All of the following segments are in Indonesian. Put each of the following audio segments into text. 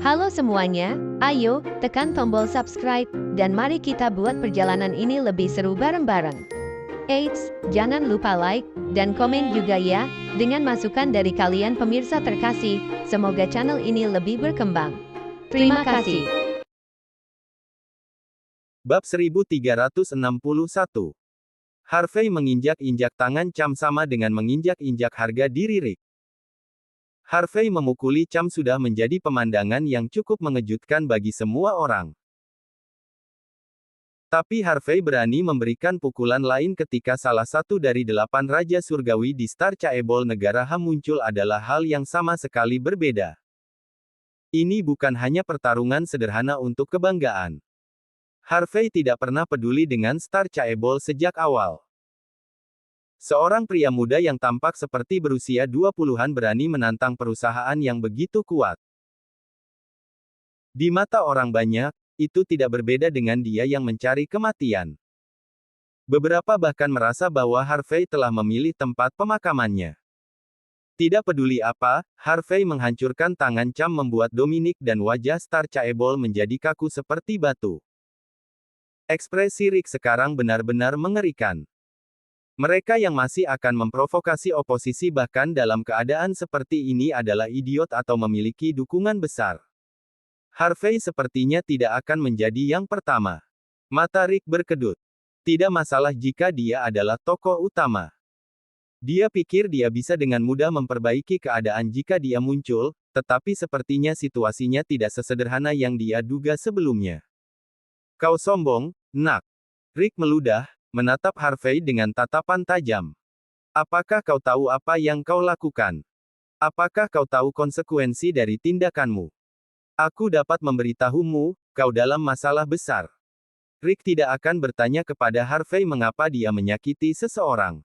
Halo semuanya, ayo tekan tombol subscribe dan mari kita buat perjalanan ini lebih seru bareng-bareng. Eits, jangan lupa like dan komen juga ya. Dengan masukan dari kalian pemirsa terkasih, semoga channel ini lebih berkembang. Terima kasih. Bab 1361. Harvey menginjak-injak tangan Cham sama dengan menginjak-injak harga diri Rick. Harvey memukuli Cham sudah menjadi pemandangan yang cukup mengejutkan bagi semua orang. Tapi Harvey berani memberikan pukulan lain ketika salah satu dari 8 Raja Surgawi di Star Chaebol Negara Ha muncul adalah hal yang sama sekali berbeda. Ini bukan hanya pertarungan sederhana untuk kebanggaan. Harvey tidak pernah peduli dengan Star Chaebol sejak awal. Seorang pria muda yang tampak seperti berusia 20-an berani menantang perusahaan yang begitu kuat. Di mata orang banyak, itu tidak berbeda dengan dia yang mencari kematian. Beberapa bahkan merasa bahwa Harvey telah memilih tempat pemakamannya. Tidak peduli apa, Harvey menghancurkan tangan Cham membuat Dominic dan wajah Star Chaebol menjadi kaku seperti batu. Ekspresi Rick sekarang benar-benar mengerikan. Mereka yang masih akan memprovokasi oposisi bahkan dalam keadaan seperti ini adalah idiot atau memiliki dukungan besar. Harvey sepertinya tidak akan menjadi yang pertama. Mata Rick berkedut. Tidak masalah jika dia adalah tokoh utama. Dia pikir dia bisa dengan mudah memperbaiki keadaan jika dia muncul, tetapi sepertinya situasinya tidak sesederhana yang dia duga sebelumnya. Kau sombong, nak. Rick meludah, menatap Harvey dengan tatapan tajam. Apakah kau tahu apa yang kau lakukan? Apakah kau tahu konsekuensi dari tindakanmu? Aku dapat memberitahumu, kau dalam masalah besar. Rick tidak akan bertanya kepada Harvey mengapa dia menyakiti seseorang.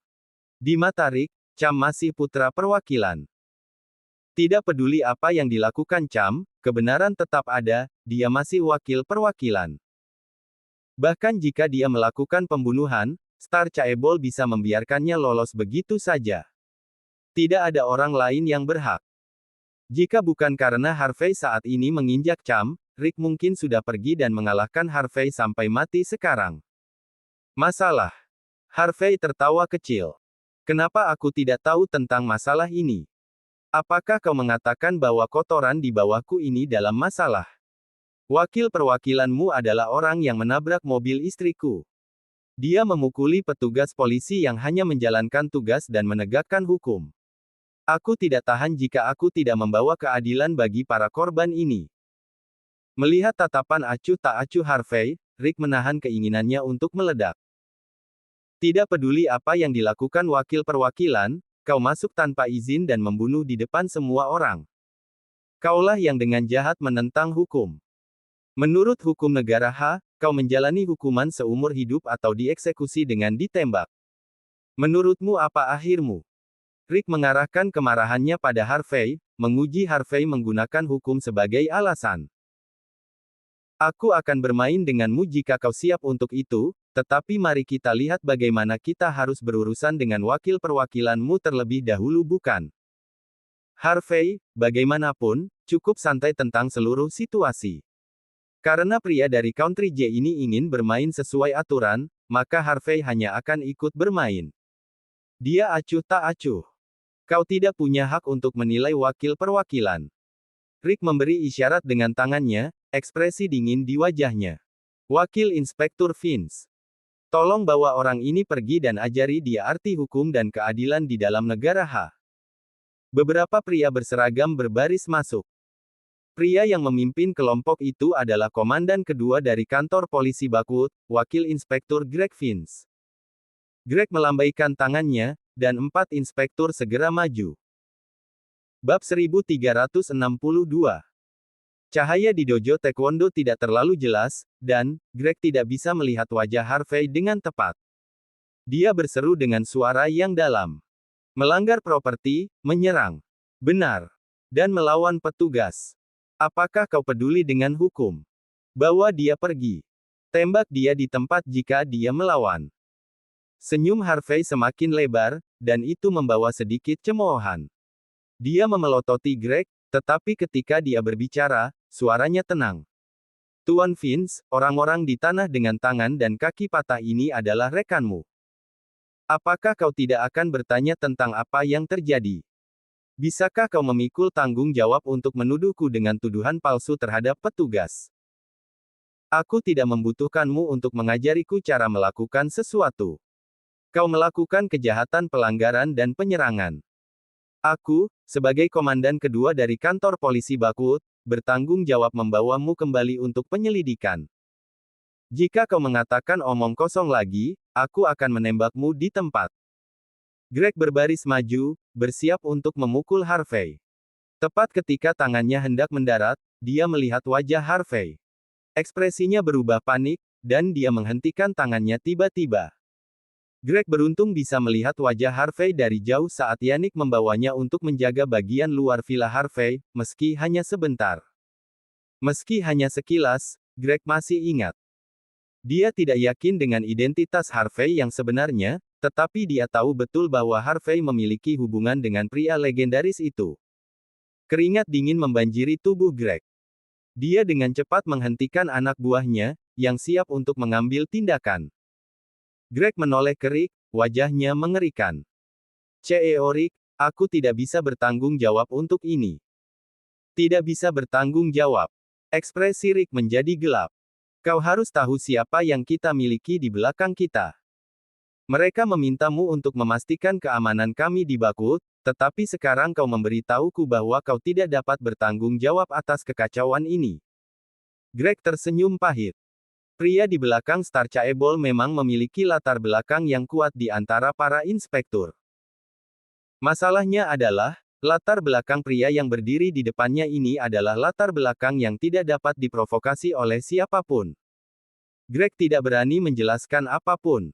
Di mata Rick, Cham masih putra perwakilan. Tidak peduli apa yang dilakukan Cham, kebenaran tetap ada, dia masih wakil perwakilan. Bahkan jika dia melakukan pembunuhan, Star Chaebol bisa membiarkannya lolos begitu saja. Tidak ada orang lain yang berhak. Jika bukan karena Harvey saat ini menginjak Cham, Rick mungkin sudah pergi dan mengalahkan Harvey sampai mati sekarang. Masalah. Harvey tertawa kecil. Kenapa aku tidak tahu tentang masalah ini? Apakah kau mengatakan bahwa kotoran di bawahku ini dalam masalah? Wakil perwakilanmu adalah orang yang menabrak mobil istriku. Dia memukuli petugas polisi yang hanya menjalankan tugas dan menegakkan hukum. Aku tidak tahan jika aku tidak membawa keadilan bagi para korban ini. Melihat tatapan acuh tak acuh Harvey, Rick menahan keinginannya untuk meledak. Tidak peduli apa yang dilakukan wakil perwakilan, kau masuk tanpa izin dan membunuh di depan semua orang. Kaulah yang dengan jahat menentang hukum. Menurut hukum negara Ha, kau menjalani hukuman seumur hidup atau dieksekusi dengan ditembak. Menurutmu apa akhirmu? Rick mengarahkan kemarahannya pada Harvey, menguji Harvey menggunakan hukum sebagai alasan. Aku akan bermain denganmu jika kau siap untuk itu, tetapi mari kita lihat bagaimana kita harus berurusan dengan wakil perwakilanmu terlebih dahulu bukan? Harvey, bagaimanapun, cukup santai tentang seluruh situasi. Karena pria dari Country J ini ingin bermain sesuai aturan, maka Harvey hanya akan ikut bermain. Dia acuh tak acuh. Kau tidak punya hak untuk menilai wakil perwakilan. Rick memberi isyarat dengan tangannya, ekspresi dingin di wajahnya. Wakil Inspektur Vince. Tolong bawa orang ini pergi dan ajari dia arti hukum dan keadilan di dalam negara Ha. Beberapa pria berseragam berbaris masuk. Pria yang memimpin kelompok itu adalah komandan kedua dari kantor polisi Bakwood, Wakil Inspektur Greg Vince. Greg melambaikan tangannya, dan 4 inspektur segera maju. Bab 1362. Cahaya di dojo taekwondo tidak terlalu jelas, dan Greg tidak bisa melihat wajah Harvey dengan tepat. Dia berseru dengan suara yang dalam. Melanggar properti, menyerang. Benar. Dan melawan petugas. Apakah kau peduli dengan hukum? Bawa dia pergi. Tembak dia di tempat jika dia melawan. Senyum Harvey semakin lebar, dan itu membawa sedikit cemoohan. Dia memelototi Greg, Tetapi ketika dia berbicara, suaranya tenang. Tuan Vince, orang-orang di tanah dengan tangan dan kaki patah ini adalah rekanmu. Apakah kau tidak akan bertanya tentang apa yang terjadi? Bisakah kau memikul tanggung jawab untuk menuduhku dengan tuduhan palsu terhadap petugas? Aku tidak membutuhkanmu untuk mengajariku cara melakukan sesuatu. Kau melakukan kejahatan pelanggaran dan penyerangan. Aku, sebagai komandan kedua dari kantor polisi Bakwood, bertanggung jawab membawamu kembali untuk penyelidikan. Jika kau mengatakan omong kosong lagi, aku akan menembakmu di tempat. Greg berbaris maju, bersiap untuk memukul Harvey. Tepat ketika tangannya hendak mendarat, dia melihat wajah Harvey. Ekspresinya berubah panik, dan dia menghentikan tangannya tiba-tiba. Greg beruntung bisa melihat wajah Harvey dari jauh saat Yannick membawanya untuk menjaga bagian luar villa Harvey, meski hanya sebentar. Meski hanya sekilas, Greg masih ingat. Dia tidak yakin dengan identitas Harvey yang sebenarnya, tetapi dia tahu betul bahwa Harvey memiliki hubungan dengan pria legendaris itu. Keringat dingin membanjiri tubuh Greg. Dia dengan cepat menghentikan anak buahnya, yang siap untuk mengambil tindakan. Greg menoleh ke Rick, wajahnya mengerikan. CEO Rick, aku tidak bisa bertanggung jawab untuk ini. Tidak bisa bertanggung jawab. Ekspresi Rick menjadi gelap. Kau harus tahu siapa yang kita miliki di belakang kita. Mereka memintamu untuk memastikan keamanan kami di Bakwood, tetapi sekarang kau memberitahuku bahwa kau tidak dapat bertanggung jawab atas kekacauan ini. Greg tersenyum pahit. Pria di belakang Star Chaebol memang memiliki latar belakang yang kuat di antara para inspektur. Masalahnya adalah, latar belakang pria yang berdiri di depannya ini adalah latar belakang yang tidak dapat diprovokasi oleh siapapun. Greg tidak berani menjelaskan apapun.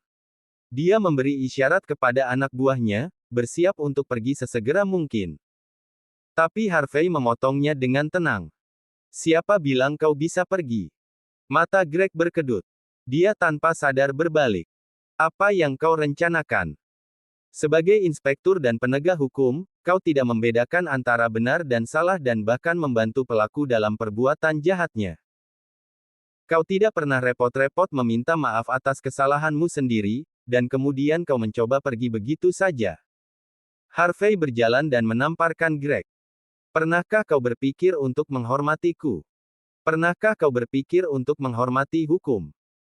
Dia memberi isyarat kepada anak buahnya, bersiap untuk pergi sesegera mungkin. Tapi Harvey memotongnya dengan tenang. Siapa bilang kau bisa pergi? Mata Greg berkedut. Dia tanpa sadar berbalik. Apa yang kau rencanakan? Sebagai inspektur dan penegak hukum, kau tidak membedakan antara benar dan salah dan bahkan membantu pelaku dalam perbuatan jahatnya. Kau tidak pernah repot-repot meminta maaf atas kesalahanmu sendiri, dan kemudian kau mencoba pergi begitu saja. Harvey berjalan dan menamparkan Greg. Pernahkah kau berpikir untuk menghormatiku? Pernahkah kau berpikir untuk menghormati hukum?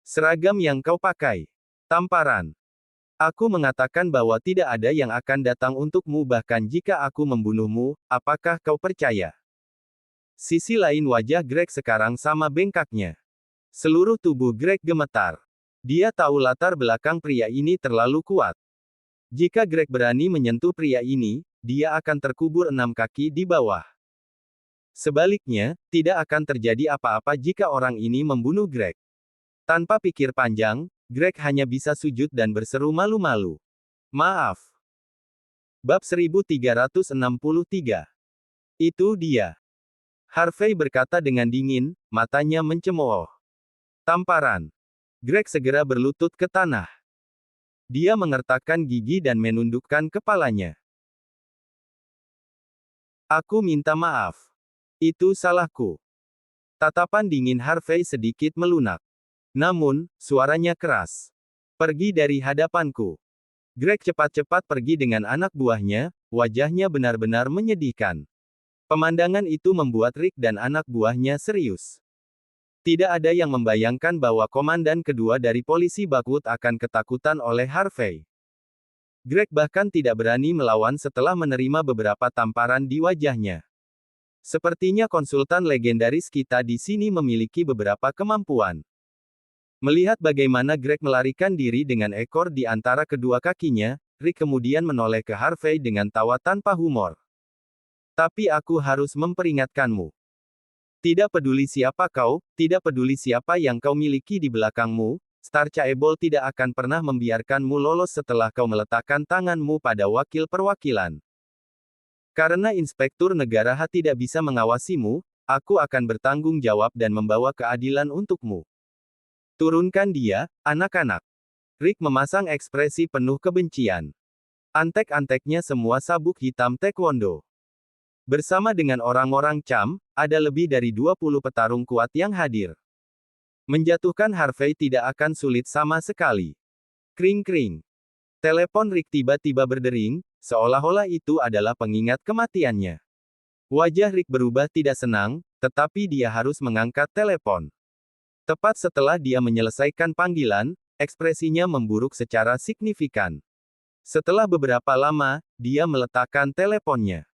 Seragam yang kau pakai. Tamparan. Aku mengatakan bahwa tidak ada yang akan datang untukmu bahkan jika aku membunuhmu, apakah kau percaya? Sisi lain wajah Greg sekarang sama bengkaknya. Seluruh tubuh Greg gemetar. Dia tahu latar belakang pria ini terlalu kuat. Jika Greg berani menyentuh pria ini, dia akan terkubur 6 kaki di bawah. Sebaliknya, tidak akan terjadi apa-apa jika orang ini membunuh Greg. Tanpa pikir panjang, Greg hanya bisa sujud dan berseru malu-malu. Maaf. Bab 1363. Itu dia. Harvey berkata dengan dingin, matanya mencemooh. Tamparan. Greg segera berlutut ke tanah. Dia mengertakkan gigi dan menundukkan kepalanya. Aku minta maaf. Itu salahku. Tatapan dingin Harvey sedikit melunak. Namun, suaranya keras. Pergi dari hadapanku. Greg cepat-cepat pergi dengan anak buahnya, wajahnya benar-benar menyedihkan. Pemandangan itu membuat Rick dan anak buahnya serius. Tidak ada yang membayangkan bahwa komandan kedua dari polisi Bakwood akan ketakutan oleh Harvey. Greg bahkan tidak berani melawan setelah menerima beberapa tamparan di wajahnya. Sepertinya konsultan legendaris kita di sini memiliki beberapa kemampuan. Melihat bagaimana Greg melarikan diri dengan ekor di antara kedua kakinya, Rick kemudian menoleh ke Harvey dengan tawa tanpa humor. Tapi aku harus memperingatkanmu. Tidak peduli siapa kau, tidak peduli siapa yang kau miliki di belakangmu, Star Chaebol tidak akan pernah membiarkanmu lolos setelah kau meletakkan tanganmu pada wakil perwakilan. Karena inspektur negara tidak bisa mengawasimu, aku akan bertanggung jawab dan membawa keadilan untukmu. Turunkan dia, anak-anak. Rick memasang ekspresi penuh kebencian. Antek-anteknya semua sabuk hitam taekwondo. Bersama dengan orang-orang Cham, ada lebih dari 20 petarung kuat yang hadir. Menjatuhkan Harvey tidak akan sulit sama sekali. Kring-kring. Telepon Rick tiba-tiba berdering, seolah-olah itu adalah pengingat kematiannya. Wajah Rick berubah tidak senang, tetapi dia harus mengangkat telepon. Tepat setelah dia menyelesaikan panggilan, ekspresinya memburuk secara signifikan. Setelah beberapa lama, dia meletakkan teleponnya.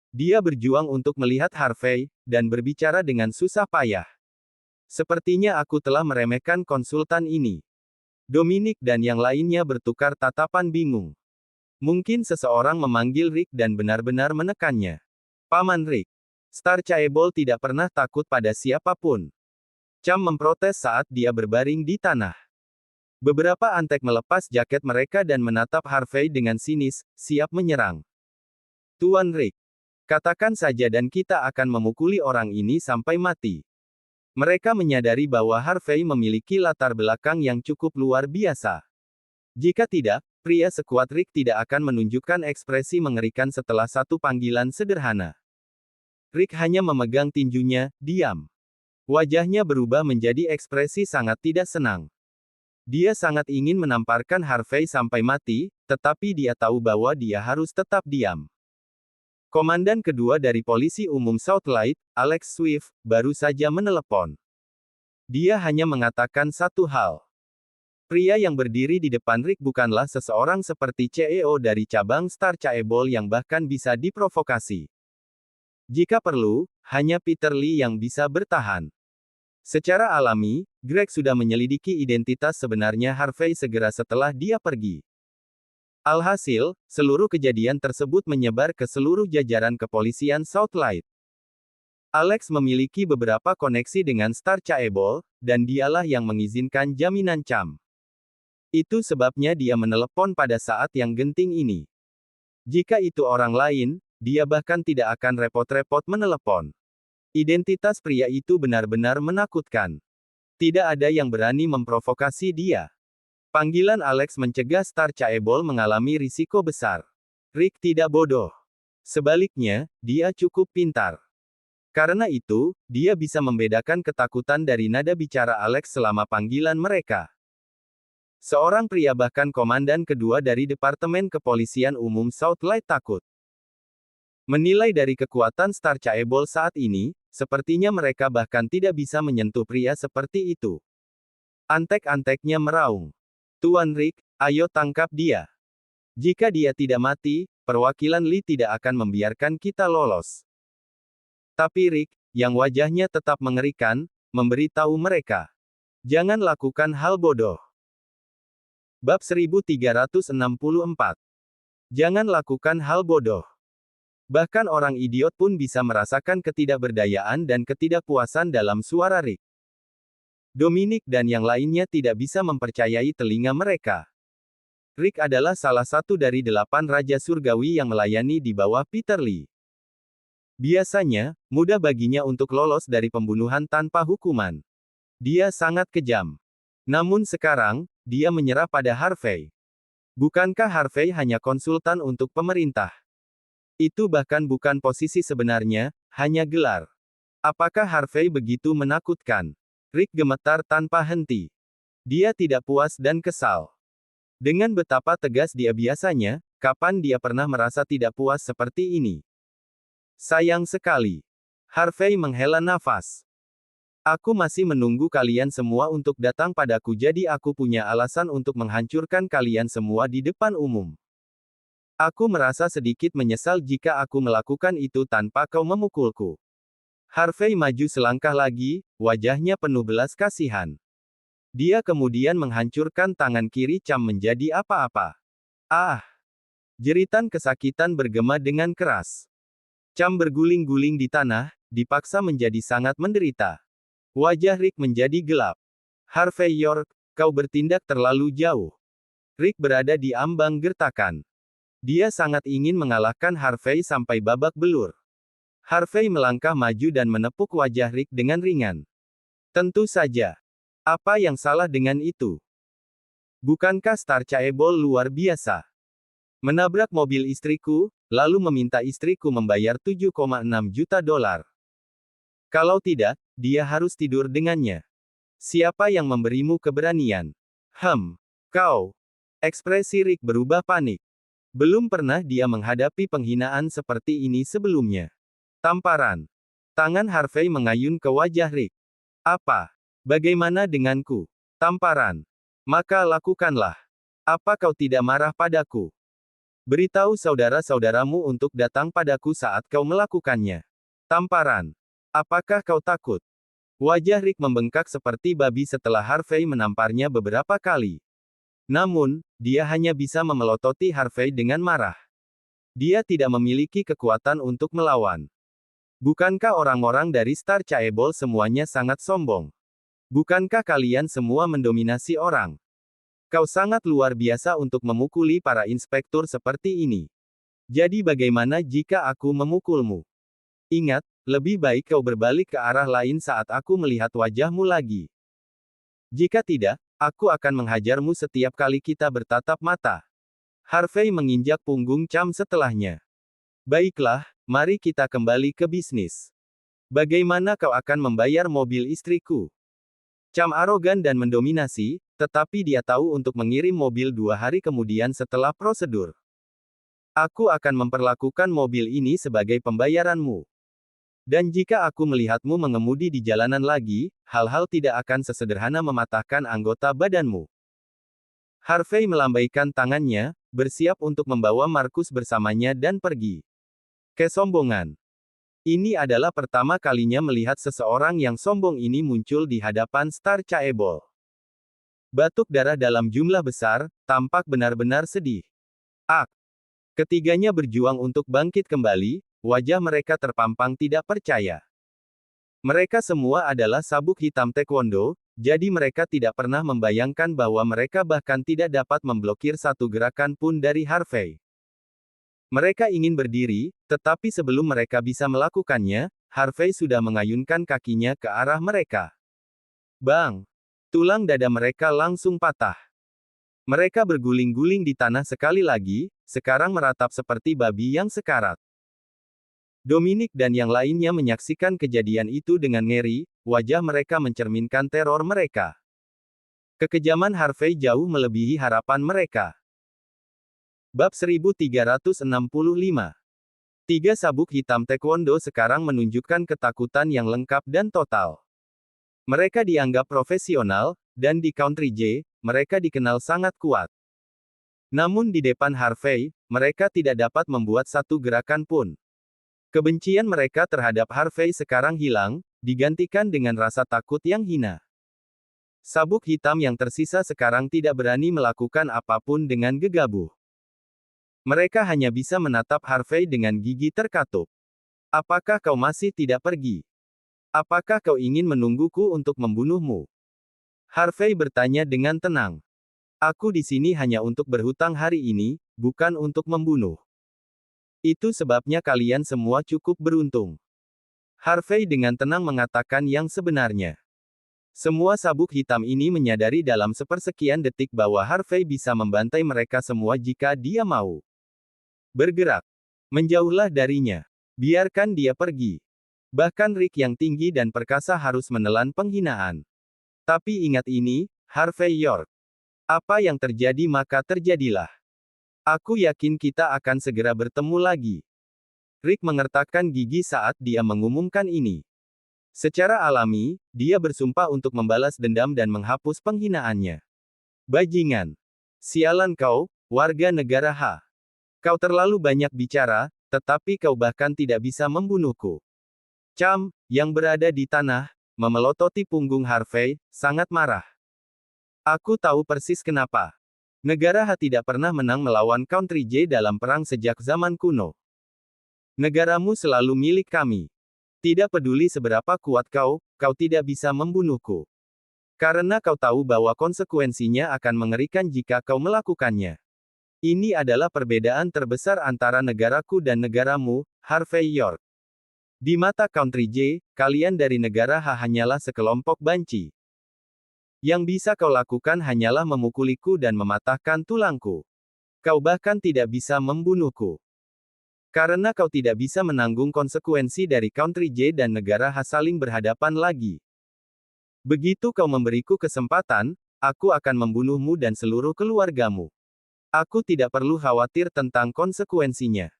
Dia berjuang untuk melihat Harvey, dan berbicara dengan susah payah. Sepertinya aku telah meremehkan konsultan ini. Dominic dan yang lainnya bertukar tatapan bingung. Mungkin seseorang memanggil Rick dan benar-benar menekannya. Paman Rick. Star Chaebol tidak pernah takut pada siapapun. Cham memprotes saat dia berbaring di tanah. Beberapa antek melepas jaket mereka dan menatap Harvey dengan sinis, siap menyerang. Tuan Rick. Katakan saja dan kita akan memukuli orang ini sampai mati. Mereka menyadari bahwa Harvey memiliki latar belakang yang cukup luar biasa. Jika tidak, pria sekuat Rick tidak akan menunjukkan ekspresi mengerikan setelah satu panggilan sederhana. Rick hanya memegang tinjunya, diam. Wajahnya berubah menjadi ekspresi sangat tidak senang. Dia sangat ingin menamparkan Harvey sampai mati, tetapi dia tahu bahwa dia harus tetap diam. Komandan kedua dari Polisi Umum Southlight, Alex Swift, baru saja menelepon. Dia hanya mengatakan satu hal. Pria yang berdiri di depan Rick bukanlah seseorang seperti CEO dari cabang Star Chaebol yang bahkan bisa diprovokasi. Jika perlu, hanya Peter Lee yang bisa bertahan. Secara alami, Greg sudah menyelidiki identitas sebenarnya Harvey segera setelah dia pergi. Alhasil, seluruh kejadian tersebut menyebar ke seluruh jajaran kepolisian Southlight. Alex memiliki beberapa koneksi dengan Star Chaebol, dan dialah yang mengizinkan jaminan Cham. Itu sebabnya dia menelepon pada saat yang genting ini. Jika itu orang lain, dia bahkan tidak akan repot-repot menelepon. Identitas pria itu benar-benar menakutkan. Tidak ada yang berani memprovokasi dia. Panggilan Alex mencegah Star Chaebol mengalami risiko besar. Rick tidak bodoh. Sebaliknya, dia cukup pintar. Karena itu, dia bisa membedakan ketakutan dari nada bicara Alex selama panggilan mereka. Seorang pria bahkan komandan kedua dari Departemen Kepolisian Umum Southlight takut. Menilai dari kekuatan Star Chaebol saat ini, sepertinya mereka bahkan tidak bisa menyentuh pria seperti itu. Antek-anteknya meraung. Tuan Rick, ayo tangkap dia. Jika dia tidak mati, perwakilan Lee tidak akan membiarkan kita lolos. Tapi Rick, yang wajahnya tetap mengerikan, memberitahu mereka. Jangan lakukan hal bodoh. Bab 1364. Jangan lakukan hal bodoh. Bahkan orang idiot pun bisa merasakan ketidakberdayaan dan ketidakpuasan dalam suara Rick. Dominic dan yang lainnya tidak bisa mempercayai telinga mereka. Rick adalah salah satu dari 8 Raja Surgawi yang melayani di bawah Peter Lee. Biasanya, mudah baginya untuk lolos dari pembunuhan tanpa hukuman. Dia sangat kejam. Namun sekarang, dia menyerah pada Harvey. Bukankah Harvey hanya konsultan untuk pemerintah? Itu bahkan bukan posisi sebenarnya, hanya gelar. Apakah Harvey begitu menakutkan? Rick gemetar tanpa henti. Dia tidak puas dan kesal. Dengan betapa tegas dia biasanya, kapan dia pernah merasa tidak puas seperti ini? Sayang sekali. Harvey menghela nafas. Aku masih menunggu kalian semua untuk datang padaku, jadi aku punya alasan untuk menghancurkan kalian semua di depan umum. Aku merasa sedikit menyesal jika aku melakukan itu tanpa kau memukulku. Harvey maju selangkah lagi, wajahnya penuh belas kasihan. Dia kemudian menghancurkan tangan kiri Cham menjadi apa-apa. Ah! Jeritan kesakitan bergema dengan keras. Cham berguling-guling di tanah, dipaksa menjadi sangat menderita. Wajah Rick menjadi gelap. Harvey York, kau bertindak terlalu jauh. Rick berada di ambang gertakan. Dia sangat ingin mengalahkan Harvey sampai babak belur. Harvey melangkah maju dan menepuk wajah Rick dengan ringan. Tentu saja. Apa yang salah dengan itu? Bukankah Star Chaebol luar biasa? Menabrak mobil istriku, lalu meminta istriku membayar 7,6 juta dolar. Kalau tidak, dia harus tidur dengannya. Siapa yang memberimu keberanian? Kau. Ekspresi Rick berubah panik. Belum pernah dia menghadapi penghinaan seperti ini sebelumnya. Tamparan. Tangan Harvey mengayun ke wajah Rick. Apa? Bagaimana denganku? Tamparan. Maka lakukanlah. Apa kau tidak marah padaku? Beritahu saudara-saudaramu untuk datang padaku saat kau melakukannya. Tamparan. Apakah kau takut? Wajah Rick membengkak seperti babi setelah Harvey menamparnya beberapa kali. Namun, dia hanya bisa memelototi Harvey dengan marah. Dia tidak memiliki kekuatan untuk melawan. Bukankah orang-orang dari Star Chaebol semuanya sangat sombong? Bukankah kalian semua mendominasi orang? Kau sangat luar biasa untuk memukuli para inspektur seperti ini. Jadi bagaimana jika aku memukulmu? Ingat, lebih baik kau berbalik ke arah lain saat aku melihat wajahmu lagi. Jika tidak, aku akan menghajarmu setiap kali kita bertatap mata. Harvey menginjak punggung Cham setelahnya. Baiklah, mari kita kembali ke bisnis. Bagaimana kau akan membayar mobil istriku? Cham arogan dan mendominasi, tetapi dia tahu untuk mengirim mobil 2 hari kemudian setelah prosedur. Aku akan memperlakukan mobil ini sebagai pembayaranmu. Dan jika aku melihatmu mengemudi di jalanan lagi, hal-hal tidak akan sesederhana mematahkan anggota badanmu. Harvey melambaikan tangannya, bersiap untuk membawa Markus bersamanya dan pergi. Kesombongan. Ini adalah pertama kalinya melihat seseorang yang sombong ini muncul di hadapan Star Chaebol. Batuk darah dalam jumlah besar, tampak benar-benar sedih. Ketiganya berjuang untuk bangkit kembali, wajah mereka terpampang tidak percaya. Mereka semua adalah sabuk hitam taekwondo, jadi mereka tidak pernah membayangkan bahwa mereka bahkan tidak dapat memblokir satu gerakan pun dari Harvey. Mereka ingin berdiri, tetapi sebelum mereka bisa melakukannya, Harvey sudah mengayunkan kakinya ke arah mereka. Bang! Tulang dada mereka langsung patah. Mereka berguling-guling di tanah sekali lagi, sekarang meratap seperti babi yang sekarat. Dominic dan yang lainnya menyaksikan kejadian itu dengan ngeri, wajah mereka mencerminkan teror mereka. Kekejaman Harvey jauh melebihi harapan mereka. Bab 1365. Tiga sabuk hitam taekwondo sekarang menunjukkan ketakutan yang lengkap dan total. Mereka dianggap profesional, dan di Country J, mereka dikenal sangat kuat. Namun di depan Harvey, mereka tidak dapat membuat satu gerakan pun. Kebencian mereka terhadap Harvey sekarang hilang, digantikan dengan rasa takut yang hina. Sabuk hitam yang tersisa sekarang tidak berani melakukan apapun dengan gegabah. Mereka hanya bisa menatap Harvey dengan gigi terkatup. Apakah kau masih tidak pergi? Apakah kau ingin menungguku untuk membunuhmu? Harvey bertanya dengan tenang. Aku di sini hanya untuk berhutang hari ini, bukan untuk membunuh. Itu sebabnya kalian semua cukup beruntung. Harvey dengan tenang mengatakan yang sebenarnya. Semua sabuk hitam ini menyadari dalam sepersekian detik bahwa Harvey bisa membantai mereka semua jika dia mau. Bergerak. Menjauhlah darinya. Biarkan dia pergi. Bahkan Rick yang tinggi dan perkasa harus menelan penghinaan. Tapi ingat ini, Harvey York. Apa yang terjadi maka terjadilah. Aku yakin kita akan segera bertemu lagi. Rick mengertakkan gigi saat dia mengumumkan ini. Secara alami, dia bersumpah untuk membalas dendam dan menghapus penghinaannya. Bajingan. Sialan kau, warga negara H. Kau terlalu banyak bicara, tetapi kau bahkan tidak bisa membunuhku. Cham, yang berada di tanah, memelototi punggung Harvey, sangat marah. Aku tahu persis kenapa. Negara H tidak pernah menang melawan Country J dalam perang sejak zaman kuno. Negaramu selalu milik kami. Tidak peduli seberapa kuat kau, kau tidak bisa membunuhku. Karena kau tahu bahwa konsekuensinya akan mengerikan jika kau melakukannya. Ini adalah perbedaan terbesar antara negaraku dan negaramu, Harvey York. Di mata Country J, kalian dari negara H hanyalah sekelompok banci. Yang bisa kau lakukan hanyalah memukuliku dan mematahkan tulangku. Kau bahkan tidak bisa membunuhku. Karena kau tidak bisa menanggung konsekuensi dari country J dan negara H saling berhadapan lagi. Begitu kau memberiku kesempatan, aku akan membunuhmu dan seluruh keluargamu. Aku tidak perlu khawatir tentang konsekuensinya.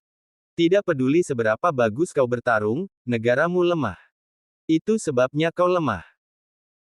Tidak peduli seberapa bagus kau bertarung, negaramu lemah. Itu sebabnya kau lemah.